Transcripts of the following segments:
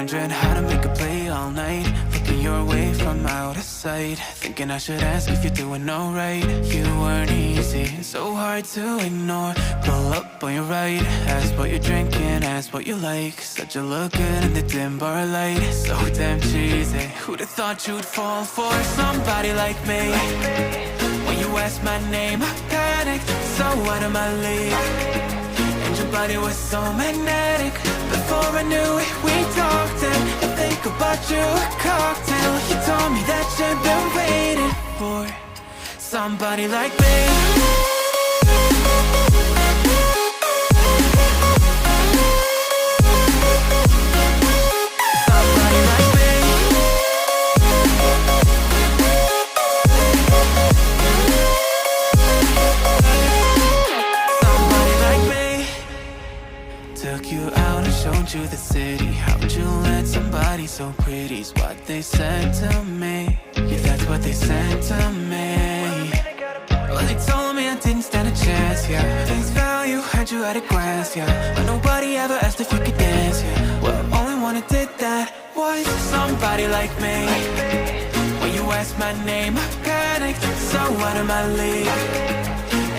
Wondering how to make a play all night, looking your way from out of sight, thinking I should ask if you're doing alright. You weren't easy, so hard to ignore. Pull up on your right, ask what you're drinking, ask what you like. Said you look good in the dim bar light, so damn cheesy. Who'd have thought you'd fall for somebody like me? When you asked my name, I panicked, so out of my league. And your body was so magnetic. Before I knew it, we talked, and I think about you a cocktail. You told me that you've been waiting for somebody like me. Took you out and showed you the city. How'd you let somebody so pretty's what they said to me? Yeah, that's what they said to me. Well, they told me I didn't stand a chance, yeah. Face value, heard you at a glance, yeah. But nobody ever asked if you could dance, yeah. Well, only one who did that was somebody like me. When you asked my name, I panicked, so out of my league.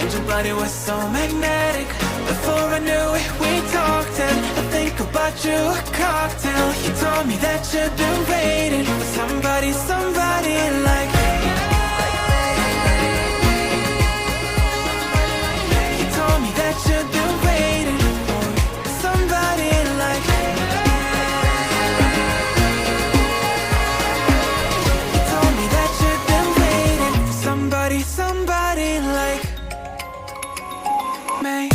And your body was so magnetic. Before I knew it, we talked, and I think about you a cocktail. You told me that you've been waiting for somebody, somebody like me. You told me that you've been waiting for somebody like me. You told me that you've been waiting for somebody, somebody like me.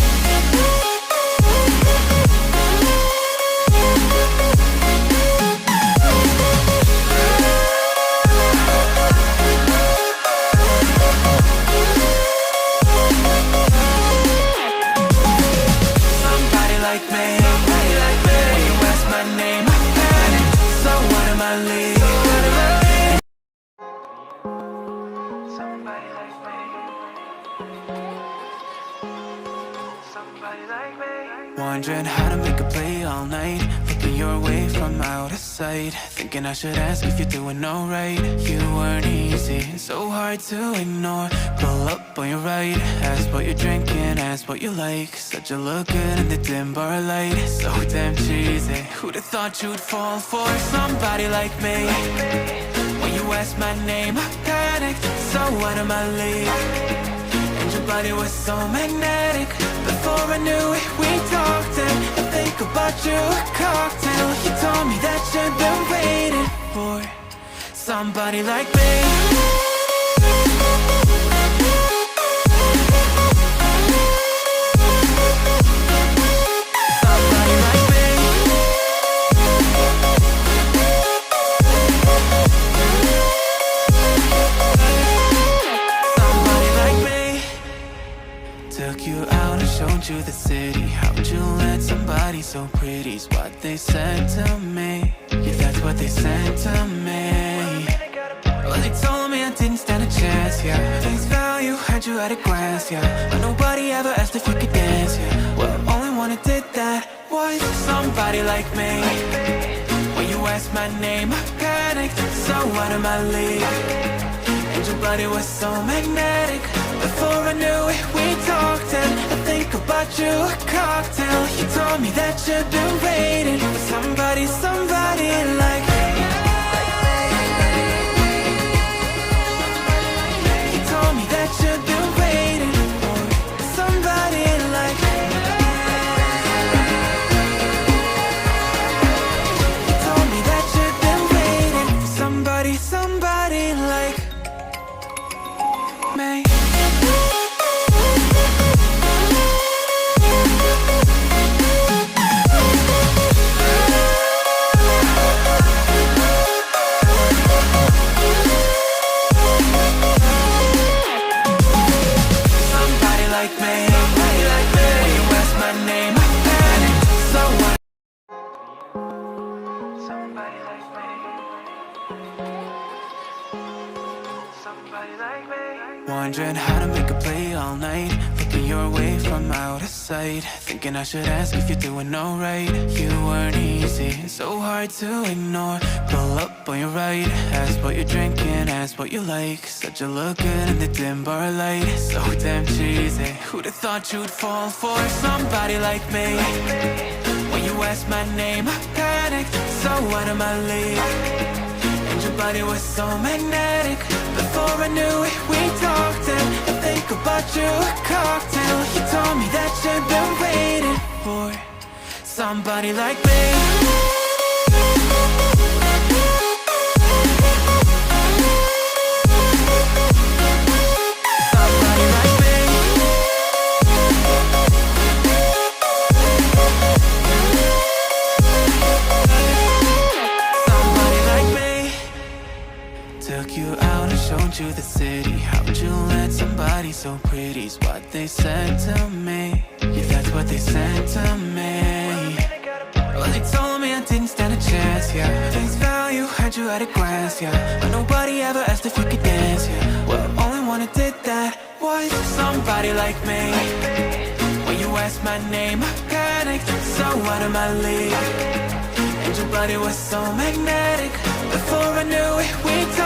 Wondering how to make a play all night, looking your way from out of sight, thinking I should ask if you're doing alright. You weren't easy, so hard to ignore. Pull up on your right, ask what you're drinking, ask what you like. Said you look good in the dim bar light, so damn cheesy. Who'd have thought you'd fall for somebody like me? When you asked my name, I panicked, so out of my league. And your body was so magnetic. Before I knew it, we talked, and I think about you a cocktail. You told me that you've been waiting for somebody like me. Took you out and showed you the city. How'd you let somebody so pretty's what they said to me? Yeah, that's what they said to me. Well, they told me I didn't stand a chance, yeah. Face value, heard you at a glance, yeah. But nobody ever asked if you could dance, yeah. Well, only one who did that was somebody like me. When you asked my name, I panicked, so out of my league. And your body was so magnetic. Before I knew it, we talked, and I think about you a cocktail. You told me that you've been waiting for somebody, somebody like me. You told me that you've been waiting for somebody like me. You told me that you've been waiting for somebody, somebody like me. Wondering how to make a play all night, looking your way from out of sight, thinking I should ask if you're doing alright. You weren't easy, so hard to ignore. Pull up on your right, ask what you're drinking, ask what you like. Said you look good in the dim bar light, so damn cheesy. Who'd have thought you'd fall for somebody like me? When you asked my name, I panicked, so out of my league. And your body was so magnetic. Before I knew it, we talked, and I think about you a cocktail. You told me that you've been waiting for somebody like me. Took you out and showed you the city. How'd you let somebody so pretty's what they said to me? Yeah, that's what they said to me. Well, they told me I didn't stand a chance, yeah. Face value, had you at a glance, yeah. But nobody ever asked if you could dance, yeah. Well, only one who did that was somebody like me. When you asked my name, I panicked, so out of my league. And your body was so magnetic. Before I knew it, we talked.